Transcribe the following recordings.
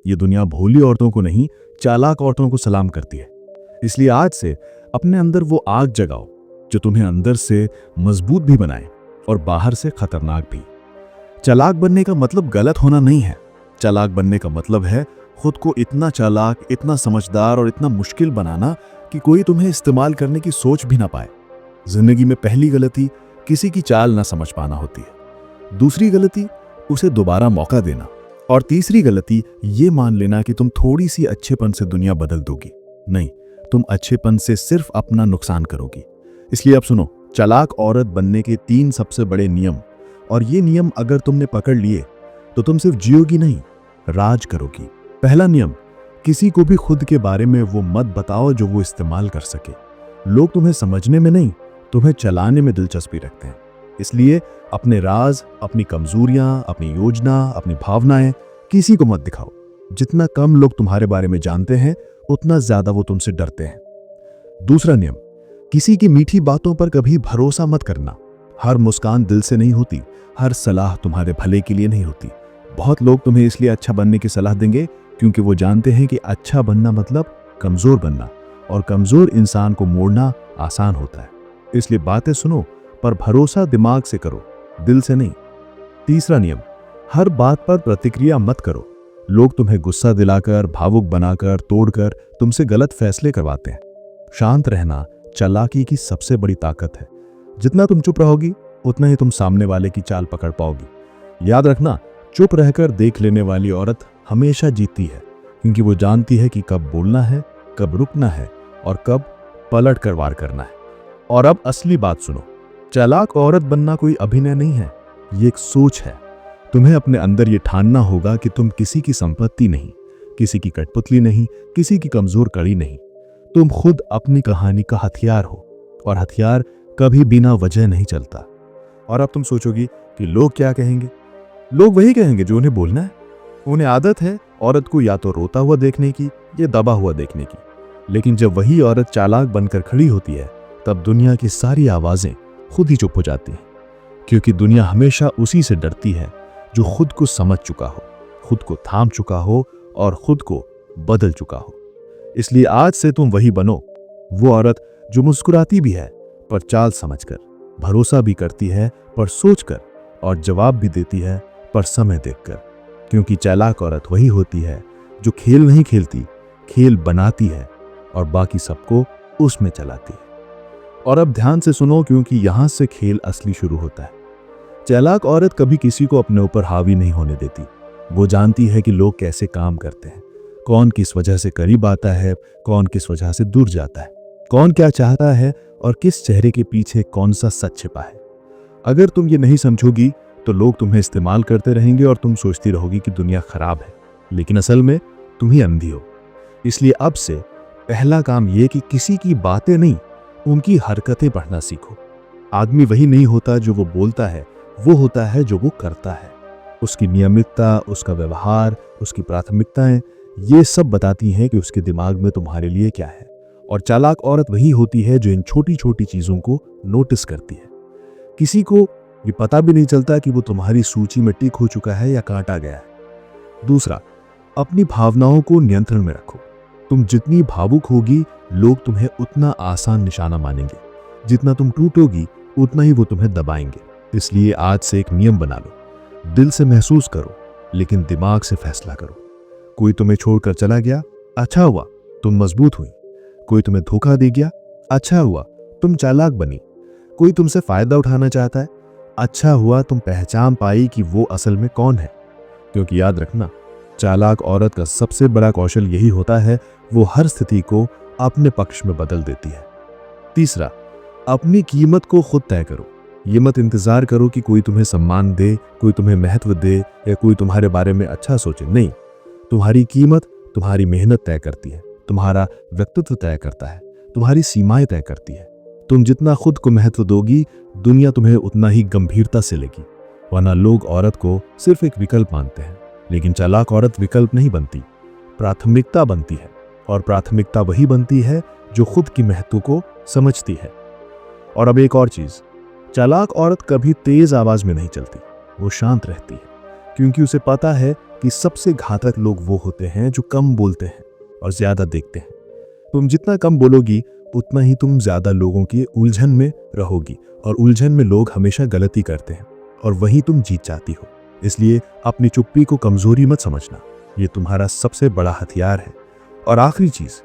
ये दुनिया भोली औरतों को नहीं, चालाक औरतों को सलाम करती है। इसलिए आज से अपने अंदर वो आग जगाओ जो तुम्हें अंदर से मजबूत भी बनाए और बाहर से खतरनाक भी। चालाक बनने का मतलब गलत होना नहीं है। चालाक बनने का मतलब है खुद को इतना चालाक, इतना समझदार और इतना मुश्किल बनाना कि कोई तुम्हें इस्तेमाल करने की सोच भी ना पाए। जिंदगी में पहली गलती किसी की चाल ना समझ पाना होती है। दूसरी गलती उसे दोबारा मौका देना। और तीसरी गलती ये मान लेना कि तुम थोड़ी सी अच्छेपन से दुनिया बदल दोगी। नहीं, तुम अच्छेपन से सिर्फ अपना नुकसान करोगी। इसलिए अब सुनो, चालाक औरत बनने के 3 सबसे बड़े नियम। और ये नियम अगर तुमने पकड़ लिए तो तुम सिर्फ जियोगी नहीं, राज करोगी। पहला नियम, किसी को भी खुद के बारे में वो मत बताओ जो वो इस्तेमाल कर सके। लोग तुम्हें समझने में नहीं, तुम्हें चलाने में दिलचस्पी रखते हैं। इसलिए अपने राज, अपनी कमजोरियां, अपनी योजना, अपनी भावनाएं किसी को मत दिखाओ। जितना कम लोग तुम्हारे बारे में जानते हैं उतना ज्यादा वो तुमसे डरते हैं। दूसरा नियम, किसी की मीठी बातों पर कभी भरोसा मत करना। हर मुस्कान दिल से नहीं होती, हर सलाह तुम्हारे भले के लिए नहीं होती। बहुत लोग तुम्हें इसलिए अच्छा बनने की सलाह देंगे क्योंकि वो जानते हैं कि अच्छा बनना मतलब कमजोर बनना, और कमजोर इंसान को मोड़ना आसान होता है। इसलिए बातें सुनो पर भरोसा दिमाग से करो, दिल से नहीं। तीसरा नियम, हर बात पर प्रतिक्रिया मत करो। लोग तुम्हें गुस्सा दिलाकर, भावुक बनाकर, तोड़कर तुमसे गलत फैसले करवाते हैं। शांत रहना चालाकी की सबसे बड़ी ताकत है। जितना तुम चुप रहोगी उतना ही तुम सामने वाले की चाल पकड़ पाओगी। याद रखना, चुप रहकर देख लेने वाली औरत हमेशा जीतती है, क्योंकि वो जानती है कि कब बोलना है, कब रुकना है और कब पलट कर वार करना है। और अब असली बात सुनो, चालाक औरत बनना कोई अभिनय नहीं है, ये एक सोच है। तुम्हें अपने अंदर ये ठानना होगा कि तुम किसी की संपत्ति नहीं, किसी की कठपुतली नहीं, किसी की कमजोर कड़ी नहीं। तुम खुद अपनी कहानी का हथियार हो, और हथियार कभी बिना वजह नहीं चलता। और अब तुम सोचोगी कि लोग क्या कहेंगे। लोग वही कहेंगे जो उन्हें बोलना है। उन्हें आदत है औरत को या तो रोता हुआ देखने की या दबा हुआ देखने की। लेकिन जब वही औरत चालाक बनकर खड़ी होती है तब दुनिया की सारी आवाजें खुद ही चुप हो जाती हैं, क्योंकि दुनिया हमेशा उसी से डरती है जो खुद को समझ चुका हो, खुद को थाम चुका हो और खुद को बदल चुका हो। इसलिए आज से तुम वही बनो, वो औरत जो मुस्कुराती भी है पर चाल समझकर, भरोसा भी करती है पर सोचकर, और जवाब भी देती है पर समय देखकर। क्योंकि चालाक औरत वही होती है जो खेल नहीं खेलती, खेल बनाती है और बाकी सबको उसमें चलाती है। और अब ध्यान से सुनो, क्योंकि यहां से खेल असली शुरू होता है। चालाक औरत कभी किसी को अपने ऊपर हावी नहीं होने देती। वो जानती है कि लोग कैसे काम करते हैं, कौन किस वजह से करीब आता है, कौन किस वजह से दूर जाता है, कौन क्या चाहता है और किस चेहरे के पीछे कौन सा सच छिपा है। अगर तुम ये नहीं समझोगी तो लोग तुम्हें इस्तेमाल करते रहेंगे और तुम सोचती रहोगी कि दुनिया खराब है, लेकिन असल में तुम ही अंधी हो। इसलिए अब से पहला काम यह कि किसी की बातें नहीं, उनकी हरकतें पढ़ना सीखो। आदमी वही नहीं होता जो वो बोलता है, वो होता है जो वो करता है। उसकी नियमितता, उसका व्यवहार, उसकी प्राथमिकताएं, ये सब बताती हैं कि उसके दिमाग में तुम्हारे लिए क्या है। और चालाक औरत वही होती है जो इन छोटी छोटी चीजों को नोटिस करती है। किसी को ये पता भी नहीं चलता कि वो तुम्हारी सूची में टिक हो चुका है या काटा गया है। दूसरा, अपनी भावनाओं को नियंत्रण में रखो। तुम जितनी भावुक होगी, लोग तुम्हें उतना आसान निशाना मानेंगे। जितना तुम टूटोगी उतना ही वो तुम्हें दबाएंगे। इसलिए आज से एक नियम बना लो, दिल से महसूस करो लेकिन दिमाग से फैसला करो। कोई तुम्हें छोड़कर चला गया, अच्छा हुआ तुम मजबूत हुई। कोई तुम्हें धोखा दे गया, अच्छा हुआ तुम चालाक बनी। कोई तुमसे फायदा उठाना चाहता है, अच्छा हुआ तुम पहचान पाई कि वो असल में कौन है। क्योंकि याद रखना, चालाक औरत का सबसे बड़ा कौशल यही होता है, वो हर स्थिति को अपने पक्ष में बदल देती है। तीसरा, अपनी कीमत को खुद तय करो। ये मत इंतजार करो कि कोई तुम्हें सम्मान दे, कोई तुम्हें महत्व दे या कोई तुम्हारे बारे में अच्छा सोचे। नहीं, तुम्हारी कीमत तुम्हारी मेहनत तय करती है, तुम्हारा व्यक्तित्व तय करता है, तुम्हारी सीमाएं तय करती है। तुम जितना खुद को महत्व दोगी, दुनिया तुम्हें उतना ही गंभीरता से लेगी। वरना लोग औरत को सिर्फ एक विकल्प मानते हैं, लेकिन चालाक औरत विकल्प नहीं बनती, प्राथमिकता बनती है। और प्राथमिकता वही बनती है जो खुद की महत्व को समझती है। और अब एक और चीज, चालाक औरत कभी तेज आवाज में नहीं चलती, वो शांत रहती है, क्योंकि उसे पता है कि सबसे घातक लोग वो होते हैं जो कम बोलते हैं और ज्यादा देखते हैं। तुम जितना कम बोलोगी उतना ही तुम ज्यादा लोगों की उलझन में रहोगी, और उलझन में लोग हमेशा गलती करते हैं और वहीं तुम जीत जाती हो। इसलिए अपनी चुप्पी को कमजोरी मत समझना, ये तुम्हारा सबसे बड़ा हथियार है। और आखिरी चीज,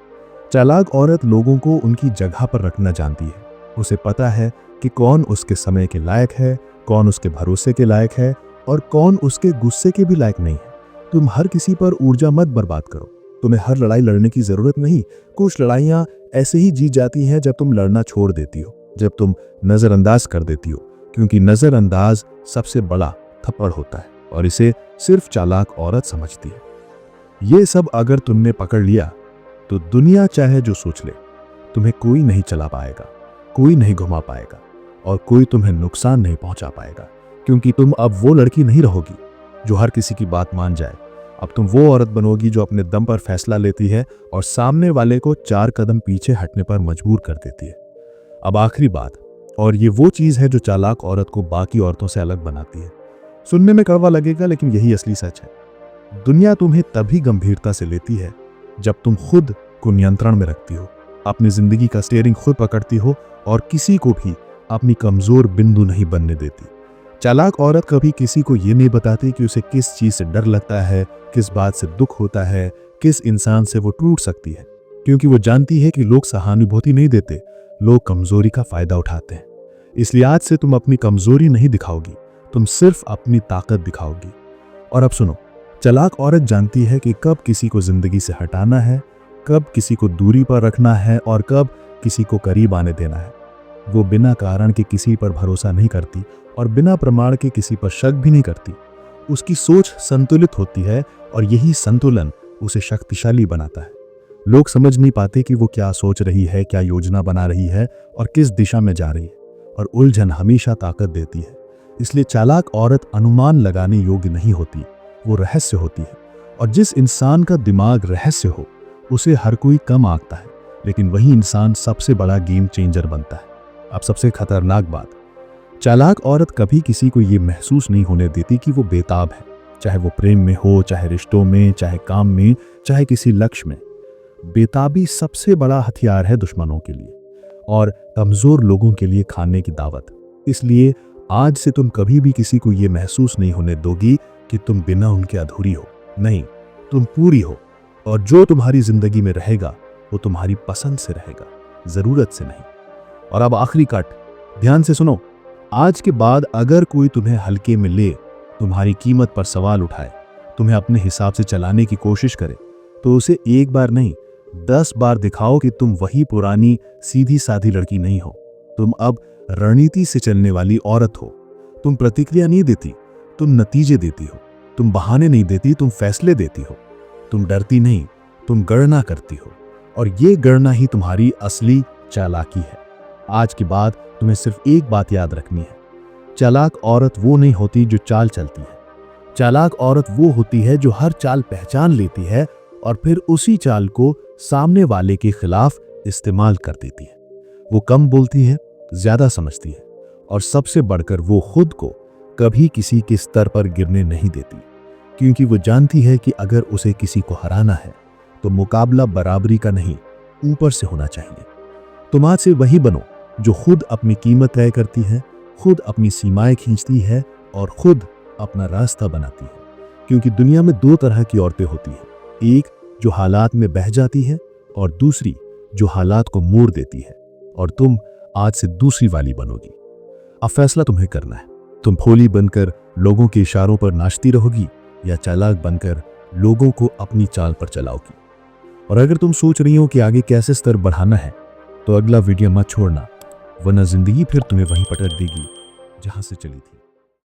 चालाक औरत लोगों को उनकी जगह पर रखना जानती है। उसे पता है कि कौन उसके समय के लायक है, कौन उसके भरोसे के लायक है और कौन उसके गुस्से के भी लायक नहीं है। तुम हर किसी पर ऊर्जा मत बर्बाद करो। तुम्हें हर लड़ाई लड़ने की जरूरत नहीं। कुछ लड़ाइयां ऐसे ही जीत जाती हैं जब तुम लड़ना छोड़ देती हो, जब तुम नजरअंदाज कर देती हो, क्योंकि नजरअंदाज सबसे बड़ा थप्पड़ होता है और इसे सिर्फ चालाक औरत समझती है। ये सब अगर तुमने पकड़ लिया तो दुनिया चाहे जो सोच ले, तुम्हें कोई नहीं चला पाएगा, कोई नहीं घुमा पाएगा और कोई तुम्हें नुकसान नहीं पहुंचा पाएगा, क्योंकि तुम अब वो लड़की नहीं रहोगी जो हर किसी की बात मान जाए। अब तुम वो औरत बनोगी जो अपने दम पर फैसला लेती है और सामने वाले को 4 कदम पीछे हटने पर मजबूर कर देती है। अब आखिरी बात, और ये वो चीज है जो चालाक औरत को बाकी औरतों से अलग बनाती है। सुनने में कड़वा लगेगा, लेकिन यही असली सच है। दुनिया तुम्हें तभी गंभीरता से लेती है जब तुम खुद को नियंत्रण में रखती हो, अपनी जिंदगी का स्टीयरिंग खुद पकड़ती हो और किसी को भी अपनी कमजोर बिंदु नहीं बनने देती। चालाक औरत कभी किसी को ये नहीं बताती कि उसे किस चीज से डर लगता है, किस बात से दुख होता है, किस इंसान से वो टूट सकती है, क्योंकि वो जानती है कि लोग सहानुभूति नहीं देते, लोग कमजोरी का फायदा उठाते हैं। इसलिए आज से तुम अपनी कमजोरी नहीं दिखाओगी, तुम सिर्फ अपनी ताकत दिखाओगी। और अब सुनो, चालाक औरत जानती है कि कब किसी को जिंदगी से हटाना है, कब किसी को दूरी पर रखना है और कब किसी को करीब आने देना है। वो बिना कारण के किसी पर भरोसा नहीं करती और बिना प्रमाण के किसी पर शक भी नहीं करती। उसकी सोच संतुलित होती है और यही संतुलन उसे शक्तिशाली बनाता है। लोग समझ नहीं पाते कि वो क्या सोच रही है, क्या योजना बना रही है और किस दिशा में जा रही है, और उलझन हमेशा ताकत देती है। इसलिए चालाक औरत अनुमान लगाने योग्य नहीं होती, वो रहस्य होती है। और जिस इंसान का दिमाग रहस्य हो उसे हर कोई कम आंकता है, लेकिन वही इंसान सबसे बड़ा गेम चेंजर बनता है। अब सबसे खतरनाक बात, चालाक औरत कभी किसी को ये महसूस नहीं होने देती कि वो बेताब है, चाहे वो प्रेम में हो, चाहे रिश्तों में, चाहे काम में, चाहे किसी लक्ष्य में। बेताबी सबसे बड़ा हथियार है दुश्मनों के लिए और कमजोर लोगों के लिए खाने की दावत। इसलिए आज से तुम कभी भी किसी को ये महसूस नहीं होने दोगी कि तुम बिना उनके अधूरी हो। नहीं, तुम पूरी हो, और जो तुम्हारी जिंदगी में रहेगा वो तुम्हारी पसंद से रहेगा, जरूरत से नहीं। और अब आखिरी कट, ध्यान से सुनो। आज के बाद अगर कोई तुम्हें हल्के में ले, तुम्हारी कीमत पर सवाल उठाए, तुम्हें अपने हिसाब से चलाने की कोशिश करे, तो उसे एक बार नहीं 10 बार दिखाओ कि तुम वही पुरानी सीधी साधी लड़की नहीं हो। तुम अब रणनीति से चलने वाली औरत हो। तुम प्रतिक्रिया नहीं देती, तुम नतीजे देती हो। तुम बहाने नहीं देती, तुम फैसले देती हो। तुम डरती नहीं, तुम गणना करती हो, और ये गणना ही तुम्हारी असली चालाकी है। आज के बाद तुम्हें सिर्फ एक बात याद रखनी है, चालाक औरत वो नहीं होती जो चाल चलती है। चालाक औरत वो होती है जो हर चाल पहचान लेती है और फिर उसी चाल को सामने वाले के खिलाफ इस्तेमाल कर देती है। वो कम बोलती है, ज्यादा समझती है, और सबसे बढ़कर वो खुद को कभी किसी के स्तर पर गिरने नहीं देती, क्योंकि वो जानती है कि अगर उसे किसी को हराना है तो मुकाबला बराबरी का नहीं, ऊपर से होना चाहिए। तुम आज से वही बनो जो खुद अपनी कीमत तय करती है, खुद अपनी सीमाएं खींचती है और खुद अपना रास्ता बनाती है। क्योंकि दुनिया में 2 तरह की औरतें होती हैं, एक जो हालात में बह जाती है और दूसरी जो हालात को मोड़ देती है, और तुम आज से दूसरी वाली बनोगी। अब फैसला तुम्हें करना है, तुम भोली बनकर लोगों के इशारों पर नाचती रहोगी या चालाक बनकर लोगों को अपनी चाल पर चलाओगी। और अगर तुम सोच रही हो कि आगे कैसे स्तर बढ़ाना है, तो अगला वीडियो मत छोड़ना, वरना जिंदगी फिर तुम्हें वहीं पटक देगी जहां से चली थी।